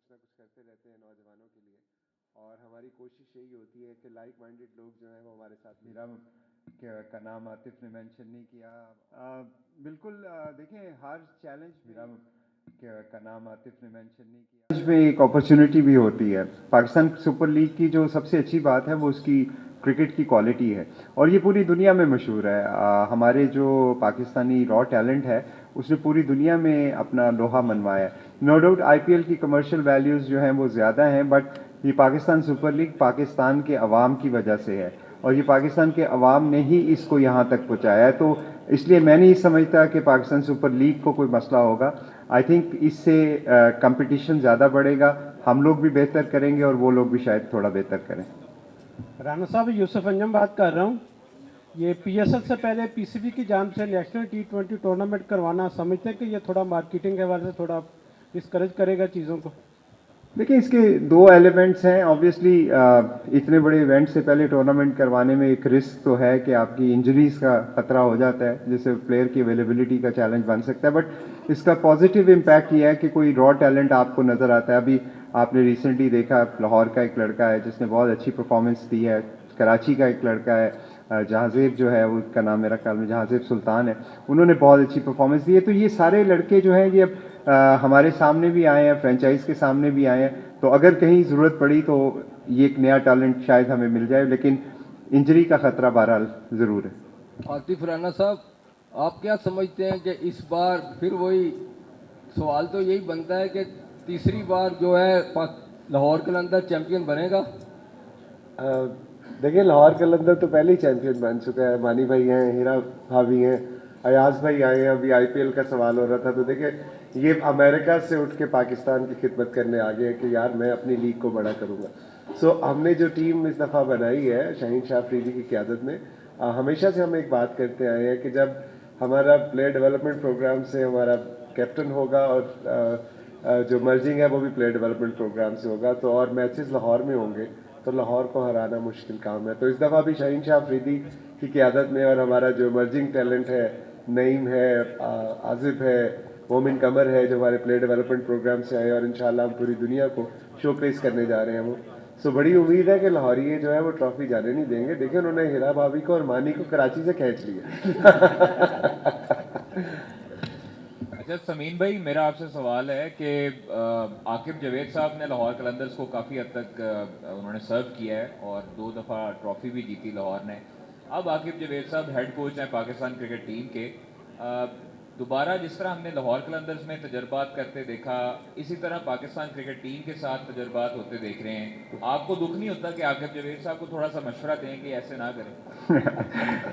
ना कुछ करते रहते हैं नौजवानों के लिए, और हमारी कोशिश यही होती है कि लाइक माइंडेड लोग जो हैं वो हमारे साथ। मेरा का नाम आतिफ ने मेंशन नहीं किया। बिल्कुल, देखें हर चैलेंज मेरा का नाम आतिफ ने मेंशन नहीं किया। चैलेंज में एक अपॉर्चुनिटी भी होती है। पाकिस्तान सुपर लीग की जो सबसे अच्छी बात है वो उसकी क्रिकेट की क्वालिटी है, और ये पूरी दुनिया में मशहूर है। हमारे जो पाकिस्तानी रॉ टैलेंट है उसने पूरी दुनिया में अपना लोहा मनवाया है। नो डाउट आईपीएल की कमर्शियल वैल्यूज़ जो हैं वो ज़्यादा हैं, बट ये पाकिस्तान सुपर लीग पाकिस्तान के अवाम की वजह से है, और ये पाकिस्तान के अवाम ने ही इसको यहाँ तक पहुँचाया है। तो इसलिए मैं नहीं समझता कि पाकिस्तान सुपर लीग को कोई मसला होगा। आई थिंक इससे कंपटीशन ज़्यादा बढ़ेगा, हम लोग भी बेहतर करेंगे और वो लोग भी शायद थोड़ा बेहतर करें। राना साहब, यूसुफ अंजम बात कर रहा हूँ। ये पीएसएल से पहले पीसीबी की जान से नेशनल टी20 टूर्नामेंट करवाना, समझते हैं कि ये थोड़ा मार्केटिंग के हवाले से थोड़ा डिस्करेज करेगा चीज़ों को? देखिए, इसके दो एलिमेंट्स हैं। ऑब्वियसली इतने बड़े इवेंट से पहले टूर्नामेंट करवाने में एक रिस्क तो है कि आपकी इंजरीज का खतरा हो जाता है, जिससे प्लेयर की अवेलेबिलिटी का चैलेंज बन सकता है। बट इसका पॉजिटिव इम्पैक्ट ये है कि कोई रॉ टैलेंट आपको नज़र आता है। अभी आपने रिसेंटली देखा, लाहौर का एक लड़का है जिसने बहुत अच्छी परफॉर्मेंस दी है, कराची का एक लड़का है जहाज़ेब जो है, उसका नाम मेरा ख्याल में जहाज़ेब सुल्तान है, उन्होंने बहुत अच्छी परफॉर्मेंस दी है। तो ये सारे लड़के जो हैं ये अब हमारे सामने भी आए हैं, फ्रेंचाइज के सामने भी आए हैं। तो अगर कहीं ज़रूरत पड़ी तो ये एक नया टैलेंट शायद हमें मिल जाए, लेकिन इंजरी का ख़तरा बहरहाल ज़रूर है। आतिफ राना साहब, आप क्या समझते हैं कि इस बार फिर वही सवाल तो यही बनता है कि तीसरी बार जो है लाहौर कलंदर चैंपियन बनेगा? देखिए, लाहौर कलंदर तो पहले ही चैंपियन बन चुका है। मानी भाई हैं, हीरा भाभी हैं, अयाज भाई आए हैं। अभी आईपीएल का सवाल हो रहा था, तो देखिए ये अमेरिका से उठ के पाकिस्तान की खिदमत करने आ गए कि यार मैं अपनी लीग को बड़ा करूँगा। सो हमने जो टीम इस दफ़ा बनाई है शाहीन शाह अफरीदी की क़यादत में, हमेशा से हम एक बात करते आए हैं कि जब हमारा प्लेयर डेवलपमेंट प्रोग्राम से हमारा कैप्टन होगा, और जो मर्जिंग है वो भी प्लेयर डेवलपमेंट प्रोग्राम से होगा, तो और मैचेस लाहौर में होंगे, तो लाहौर को हराना मुश्किल काम है। तो इस दफ़ा भी शाहीन शाह अफरीदी की क़यादत में, और हमारा जो इमर्जिंग टैलेंट है, नईम है, आज़िब है, मोमिन कमर है, जो हमारे प्लेयर डेवलपमेंट प्रोग्राम से आए, और इंशाल्लाह हम पूरी दुनिया को शोकेस करने जा रहे हैं वो। सो बड़ी उम्मीद है कि लाहौरिये जो है वो ट्रॉफी जाने नहीं देंगे। देखिए, उन्होंने हीरा भाभी को और मानी को कराची से खींच लिया। अच्छा समीन भाई, मेरा आपसे सवाल है कि आकिब जावेद साहब ने लाहौर कलंदर्स को काफ़ी हद तक उन्होंने सर्व किया है और 2 दफ़ा ट्रॉफ़ी भी जीती लाहौर ने। अब आकिब जावेद साहब हेड कोच हैं पाकिस्तान क्रिकेट टीम के। दोबारा जिस तरह हमने लाहौर कलंदर्स में तजर्बात करते देखा, इसी तरह पाकिस्तान क्रिकेट टीम के साथ तजर्बात होते देख रहे हैं। आपको दुख नहीं होता कि आकिब जावेद साहब को थोड़ा सा मशवरा दें कि ऐसे ना करें?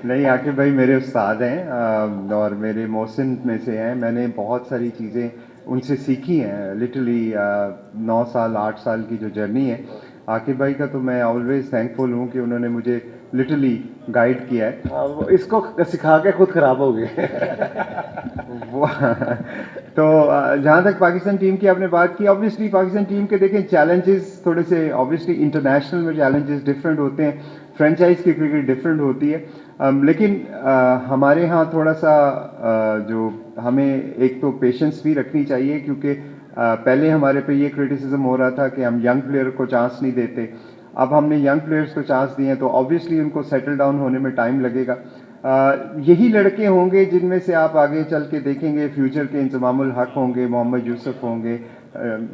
नहीं, आकिब भाई मेरे उस्ताद हैं, और मेरे मोहसिन में से हैं। मैंने बहुत सारी चीज़ें उनसे सीखी हैं। लिटरली 9 साल 8 साल की जो जर्नी है आकिब भाई का, तो मैं ऑलवेज थैंकफुल हूँ कि उन्होंने मुझे लिटरली गाइड किया है। इसको सिखा के खुद खराब हो गए। वो तो जहाँ तक पाकिस्तान टीम की आपने बात की, ऑब्वियसली पाकिस्तान टीम के देखें चैलेंजेस थोड़े से, ऑब्वियसली इंटरनेशनल में चैलेंजेस डिफरेंट होते हैं, फ्रेंचाइज की क्रिकेट डिफरेंट होती है। लेकिन हमारे यहाँ थोड़ा सा जो हमें एक तो पेशेंस भी रखनी चाहिए, क्योंकि पहले हमारे पे ये क्रिटिसिज्म हो रहा था कि हम यंग प्लेयर को चांस नहीं देते। अब हमने यंग प्लेयर्स को चांस दिए हैं, तो ऑब्वियसली उनको सेटल डाउन होने में टाइम लगेगा। यही लड़के होंगे जिनमें से आप आगे चल के देखेंगे फ्यूचर के इंतज़ामुल हक होंगे, मोहम्मद यूसुफ होंगे,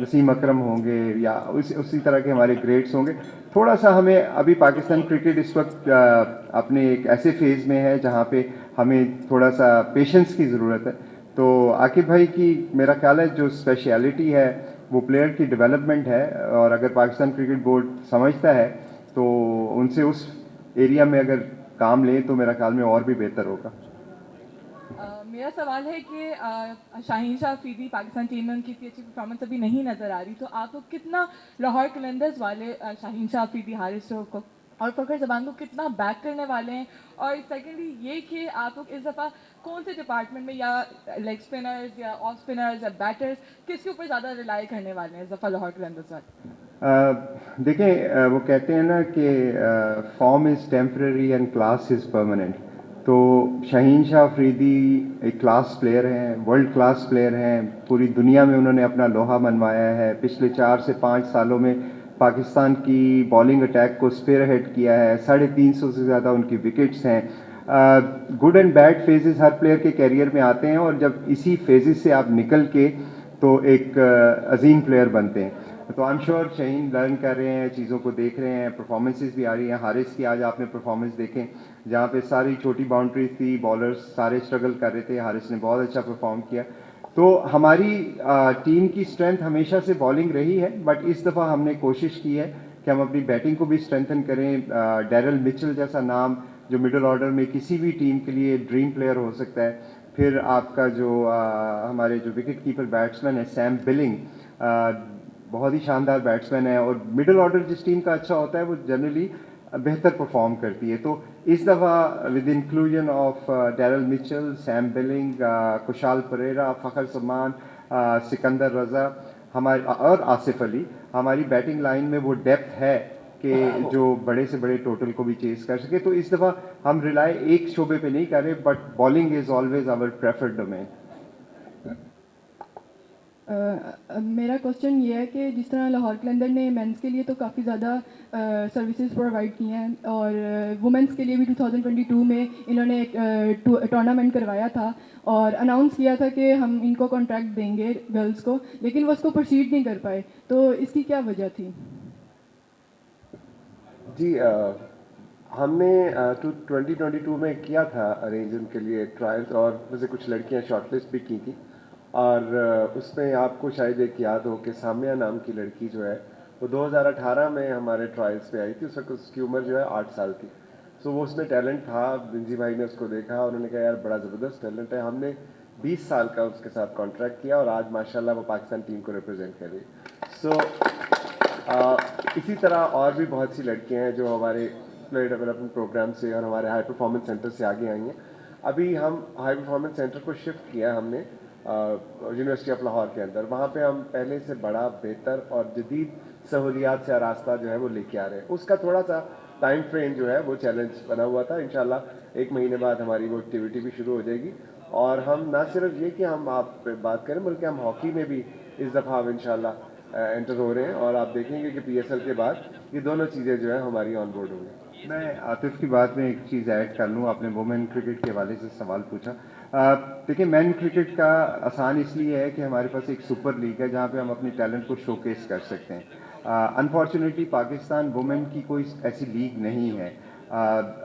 वसीम अकरम होंगे, या उसी तरह के हमारे ग्रेड्स होंगे। थोड़ा सा हमें अभी पाकिस्तान क्रिकेट इस वक्त अपने एक ऐसे फेज़ में है जहाँ पे हमें थोड़ा सा पेशेंस की ज़रूरत है। तो आकिब भाई की मेरा ख्याल है जो स्पेशलिटी है वो प्लेयर की डेवलपमेंट है, और अगर पाकिस्तान क्रिकेट बोर्ड समझता है तो उनसे उस एरिया में अगर काम लें तो मेरा ख्याल में और भी बेहतर होगा। मेरा सवाल है कि शाहीन शाह अफरीदी पाकिस्तान टीम में उनकी इतनी अच्छी परफॉर्मेंस अभी नहीं नज़र आ रही, तो आप लोग कितना लाहौर कलंदर्स वाले शाहीन शाह अफरीदी, हारिस रऊफ को और फ़खर ज़मान को कितना बैक करने वाले हैं? और सेकेंडली ये कि आप लोग इस दफ़ा कौन से डिपार्टमेंट में, या लेग स्पिनर्स या ऑफ स्पिनर्स या बैटर्स, किसके ऊपर ज़्यादा रिलाई करने वाले हैं इस दफ़ा लाहौर कलंदर्स वाले? देखें, वो कहते हैं ना कि form is temporary and class is permanent. तो शाहीन शाह अफरीदी एक क्लास प्लेयर हैं, वर्ल्ड क्लास प्लेयर हैं, पूरी दुनिया में उन्होंने अपना लोहा मनवाया है। पिछले 4 से 5 सालों में पाकिस्तान की बॉलिंग अटैक को स्पीयरहेड किया है, 350 से ज़्यादा उनकी विकेट्स हैं। Good and bad phases her player के कैरियर में आते हैं, और जब इसी फेजेस से आप निकल के तो एक अजीम प्लेयर बनते हैं। तो I am sure Shaheen learn कर रहे हैं, चीज़ों को देख रहे हैं, परफॉर्मेंसेस भी आ रही हैं। हारिस की आज आपने परफॉर्मेंस देखें, जहाँ पे सारी छोटी बाउंड्रीज थी, बॉलर्स सारे स्ट्रगल कर रहे थे, हारिस ने बहुत अच्छा परफॉर्म किया। तो हमारी टीम की स्ट्रेंथ हमेशा से बॉलिंग रही है, बट इस दफ़ा हमने कोशिश की है कि हम अपनी बैटिंग को भी स्ट्रेंथन करें। डैरल मिचेल जैसा नाम जो मिडिल ऑर्डर में किसी भी टीम के लिए ड्रीम प्लेयर हो सकता है। फिर आपका जो हमारे जो विकेट कीपर बैट्समैन है सैम बिलिंग, बहुत ही शानदार बैट्समैन है, और मिडिल ऑर्डर जिस टीम का अच्छा होता है वो जनरली बेहतर परफॉर्म करती है। तो इस दफ़ा with inclusion of Daryl Mitchell, Sam Billing, Kusal Perera, Fakhar Zaman, Sikandar रज़ा हमारे और आसिफ अली, हमारी बैटिंग लाइन में वो डेप्थ है कि जो बड़े से बड़े टोटल को भी चेस कर सके। तो इस दफ़ा हम रिलाय एक शोबे पे नहीं कर रहे, but bowling is always our preferred domain. मेरा क्वेश्चन ये है कि जिस तरह लाहौर कलंदर ने मेंस के लिए तो काफ़ी ज़्यादा सर्विसेज प्रोवाइड की हैं, और वुमेंस के लिए भी 2022 में इन्होंने एक टूर्नामेंट करवाया था और अनाउंस किया था कि हम इनको कॉन्ट्रैक्ट देंगे गर्ल्स को, लेकिन वो उसको प्रोसीड नहीं कर पाए। तो इसकी क्या वजह थी? जी हमने 2022 में किया था अरेंज उनके लिए ट्रायल्स, और मुझे कुछ लड़कियां शॉर्टलिस्ट भी की थी। और उसमें आपको शायद एक याद हो कि सामिया नाम की लड़की जो है वो 2018 में हमारे ट्रायल्स पे आई थी। उस वक्त उसकी उम्र जो है 8 साल थी। सो वो उसमें टैलेंट था, बिंजी भाई ने उसको देखा, उन्होंने कहा यार बड़ा ज़बरदस्त टैलेंट है। हमने 20 साल का उसके साथ कॉन्ट्रैक्ट किया, और आज माशाल्लाह वो पाकिस्तान टीम को रिप्रेजेंट कर रही है। सो इसी तरह और भी बहुत सी लड़कियां हैं जो हमारे प्लेयर डेवलपमेंट प्रोग्राम से और हमारे हाई परफॉर्मेंस सेंटर से आगे आई हैं। अभी हम हाई परफॉर्मेंस सेंटर को शिफ्ट किया हमने यूनिवर्सिटी ऑफ लाहौर के अंदर। वहाँ पे हम पहले से बड़ा, बेहतर और जदीद सहूलियात से रास्ता जो है वो लेके आ रहे हैं। उसका थोड़ा सा टाइम फ्रेम जो है वो चैलेंज बना हुआ था। इंशाल्लाह 1 महीने बाद हमारी वो एक्टिविटी भी शुरू हो जाएगी। और हम ना सिर्फ ये कि हम आप बात करें, बल्कि हम हॉकी में भी इस दफ़ा हम इंशाल्लाह एंटर हो रहे हैं, और आप देखेंगे कि PSL के बाद ये दोनों चीज़ें जो है हमारी ऑन बोर्ड होंगी। मैं आतिफ की बात में एक चीज़ ऐड कर लूँ। आपने वुमेन क्रिकेट के हवाले से सवाल पूछा। देखिए, मैन क्रिकेट का आसान इसलिए है कि हमारे पास एक सुपर लीग है जहाँ पे हम अपनी टैलेंट को शोकेस कर सकते हैं। अनफॉर्चुनेटली पाकिस्तान वुमेन की कोई ऐसी लीग नहीं है।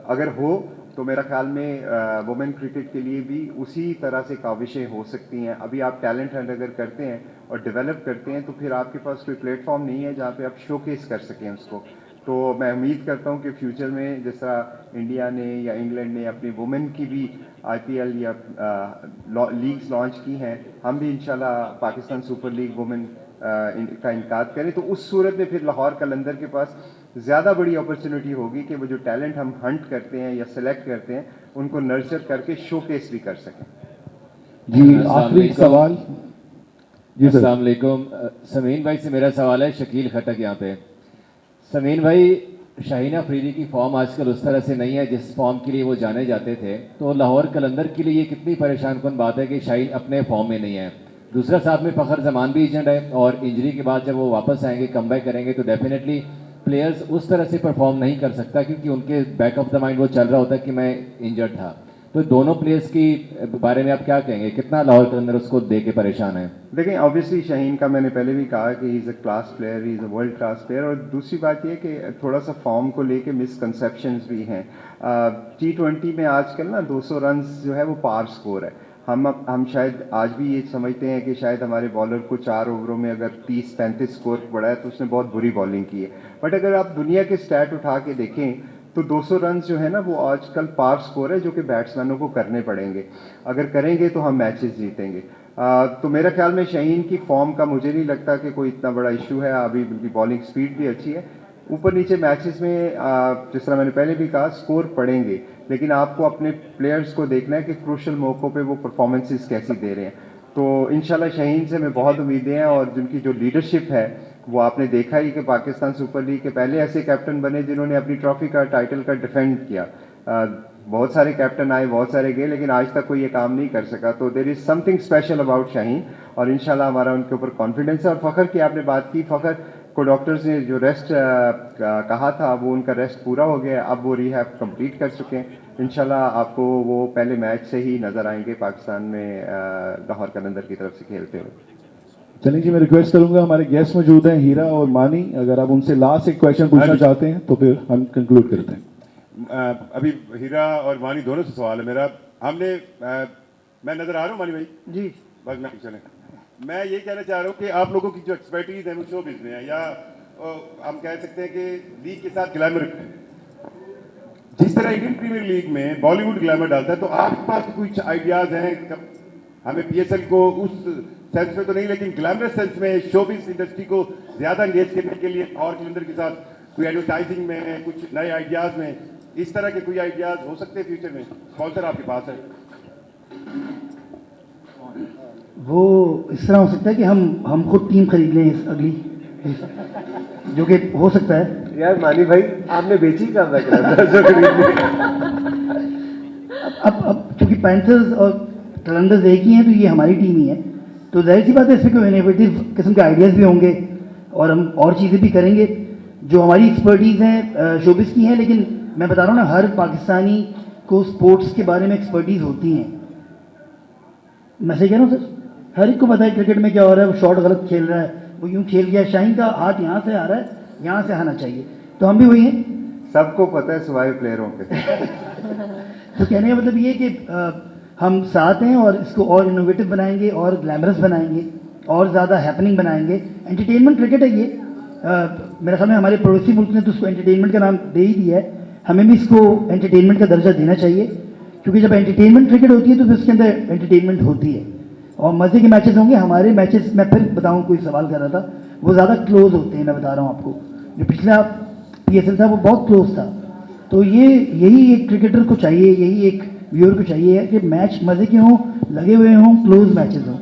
अगर हो तो मेरा ख्याल में वुमेन क्रिकेट के लिए भी उसी तरह से काविशें हो सकती हैं। अभी आप टैलेंट हंट अगर करते हैं और डेवलप करते हैं तो फिर आपके पास कोई प्लेटफॉर्म नहीं है जहाँ पे आप शोकेस कर सकें उसको। तो मैं उम्मीद करता हूँ कि फ्यूचर में जिस तरह इंडिया ने या इंग्लैंड ने अपनी वुमेन की भी IPL या लीग्स लॉन्च की हैं, हम भी इंशाल्लाह पाकिस्तान सुपर लीग वुमेन का इनकाद करें। तो उस सूरत में फिर लाहौर कलंदर के पास ज़्यादा बड़ी अपॉर्चुनिटी होगी कि वो जो टैलेंट हम हंट करते हैं या सेलेक्ट करते हैं उनको नर्चर करके शोकेस भी कर सकें। जी आखिरी सवाल। जी सर। अस्सलाम वालेकुम। समीन भाई से मेरा सवाल है, शकील खटक यहाँ पे। समीन भाई, शाहीन अफरीदी की फॉर्म आजकल उस तरह से नहीं है जिस फॉर्म के लिए वो जाने जाते थे। तो लाहौर कलंदर के लिए ये कितनी परेशान कौन बात है कि शाहीन अपने फॉर्म में नहीं है। दूसरा साथ में फ़खर जमान भी एजेंट है, और इंजरी के बाद जब वो वापस आएंगे, कमबैक करेंगे, तो डेफिनेटली प्लेयर्स उस तरह से परफॉर्म नहीं कर सकता, क्योंकि उनके बैक ऑफ द माइंड वो चल रहा होता है कि मैं इंजर्ड था। तो दोनों प्लेयर्स की बारे में आप क्या कहेंगे, कितना लाहौर कलंदर उसको दे के परेशान है? देखें, ऑब्वियसली शाहीन का मैंने पहले भी कहा कि he is a class player, he is a world class player. और दूसरी बात ये कि थोड़ा सा फॉर्म को लेके मिसकंसेप्शंस भी हैं। T20 में आजकल ना 200 रन्स जो है वो पार स्कोर है। हम शायद आज भी ये समझते हैं कि शायद हमारे बॉलर को 4 ओवरों में अगर 30-35 स्कोर पड़ा है तो उसने बहुत बुरी बॉलिंग की है। बट अगर आप दुनिया के स्टैट उठा के देखें तो 200 रन जो है ना वो आजकल पार स्कोर है, जो कि बैट्समैनों को करने पड़ेंगे। अगर करेंगे तो हम मैचेस जीतेंगे। तो मेरा ख्याल में शाहीन की फॉर्म का मुझे नहीं लगता कि कोई इतना बड़ा इशू है। अभी उनकी बॉलिंग स्पीड भी अच्छी है। ऊपर नीचे मैचेस में जिस तरह मैंने पहले भी कहा, स्कोर पड़ेंगे, लेकिन आपको अपने प्लेयर्स को देखना है कि क्रूशल मौक़ों पे वो परफॉर्मेंसेस कैसी दे रहे हैं। तो इंशाल्लाह शाहीन से मैं बहुत उम्मीदें हैं, और जिनकी जो लीडरशिप है वो आपने देखा ही कि पाकिस्तान सुपर लीग के पहले ऐसे कैप्टन बने जिन्होंने अपनी ट्रॉफी का, टाइटल का डिफेंड किया। बहुत सारे कैप्टन आए, बहुत सारे गए, लेकिन आज तक कोई ये काम नहीं कर सका। तो there is something special about Shaheen, और इंशाल्लाह हमारा उनके ऊपर कॉन्फिडेंस है। और फ़खर की आपने बात की, फ़खर को डॉक्टर्स ने जो रेस्ट कहा था वो उनका रेस्ट पूरा हो गया, अब वो रिहैब कंप्लीट कर चुके हैं। इंशाल्लाह आपको वो पहले मैच से ही नज़र आएंगे पाकिस्तान में लाहौर कलंदर की तरफ से खेलते हुए। चलिए जी, मैं रिक्वेस्ट करूंगा, हमारे गेस्ट मौजूद हैं हीरा और मानी, अगर आप उनसे लास्ट एक क्वेश्चन पूछना चाहते हैं तो फिर हम कंक्लूड करते हैं। अभी हीरा और मानी दोनों से सवाल है मेरा। हमने मैं नजर आ रहा हूँ मानी भाई जी, बस मैं चले, मैं ये कहना चाह रहा हूँ कि आप लोगों की जो एक्सपर्टीज है वो शोबिज़ में है, या हम कह सकते हैं कि लीग के साथ ग्लैमर, जिस तरह इंडियन प्रीमियर लीग में बॉलीवुड ग्लैमर डालता है, तो आपके पास कुछ आइडियाज हैं हमें पीएसएल को उस सेंस में तो नहीं, लेकिन ग्लैमरस सेंस में शोबिज़ इंडस्ट्री को ज्यादा एंगेज करने के लिए और कलंदर के साथ कोई एडवर्टाइजिंग में, कुछ नए आइडियाज में, इस तरह के कोई आइडियाज हो सकते हैं फ्यूचर में? स्पॉन्सर आपके पास है? वो इस तरह हो सकता है कि हम खुद टीम खरीद लें इस अगली, जो कि हो सकता है। यार मानी भाई, आपने बेची कब तक जो खरीदने? अब क्योंकि पैंथर्स और कलंदर्स एक ही हैं, तो ये हमारी टीम ही है, तो जाहिर सी बात है इसमें कोई इनोवेटिव किस्म के आइडियाज़ भी होंगे और हम और चीज़ें भी करेंगे जो हमारी एक्सपर्टीज़ हैं शोबिस की हैं। लेकिन मैं बता रहा हूँ ना, हर पाकिस्तानी को स्पोर्ट्स के बारे में एक्सपर्टीज़ होती हैं। मैं सही कह रहा हूँ सर? हर एक को पता है क्रिकेट में क्या हो रहा है, वो शॉट गलत खेल रहा है, वो यूँ खेल गया, शाहीन का हाथ यहाँ से आ रहा है, यहाँ से आना चाहिए, तो हम भी वही हैं। सबको पता है सिवाय प्लेयरों के। तो कहने का मतलब ये कि हम साथ हैं और इसको और इनोवेटिव बनाएंगे और ग्लैमरस बनाएंगे और ज़्यादा हैपनिंग बनाएंगे। एंटरटेनमेंट क्रिकेट है ये। मेरे ख्याल में हमारे पड़ोसी मुल्क ने तो उसको एंटरटेनमेंट का नाम दे ही दिया है, हमें भी इसको एंटरटेनमेंट का दर्जा देना चाहिए, क्योंकि जब एंटरटेनमेंट क्रिकेट होती है तो फिर उसके अंदर एंटरटेनमेंट होती है और मज़े के मैचेस होंगे। हमारे मैचेस, मैं फिर बताऊँ, कोई सवाल कर रहा था, वो ज़्यादा क्लोज होते हैं। मैं बता रहा हूँ आपको, जो पिछला PSL था वो बहुत क्लोज था। तो यही एक क्रिकेटर को चाहिए, यही एक व्यूअर को चाहिए कि मैच मज़े के हों, लगे हुए हों, क्लोज मैचेस हों।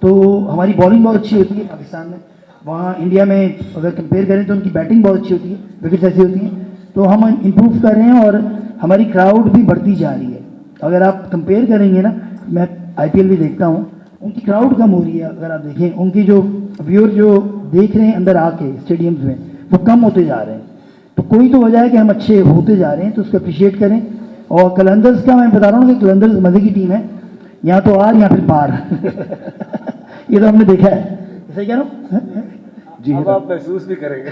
तो हमारी बॉलिंग बहुत अच्छी होती है पाकिस्तान में, वहाँ इंडिया में अगर कंपेयर करें तो उनकी बैटिंग बहुत अच्छी होती है, विकेट्स ऐसी होती हैं। तो हम इम्प्रूव कर रहे हैं और हमारी क्राउड भी बढ़ती जा रही है। अगर आप कंपेयर करेंगे ना, मैं IPL भी देखता हूँ, उनकी क्राउड कम हो रही है। अगर आप देखें, उनकी जो व्यूअर जो देख रहे हैं अंदर आके स्टेडियम्स में, वो कम होते जा रहे हैं। तो कोई तो वजह है कि हम अच्छे होते जा रहे हैं, तो उसको अप्रिशिएट करें। और कलंदर्स का मैं बता रहा हूँ कि कलंदर्स मज़े की टीम है, यहाँ तो आर या फिर पार। ये तो हमने देखा है, सही कह रहा हूँ? जी, अब आप महसूस भी करेंगे।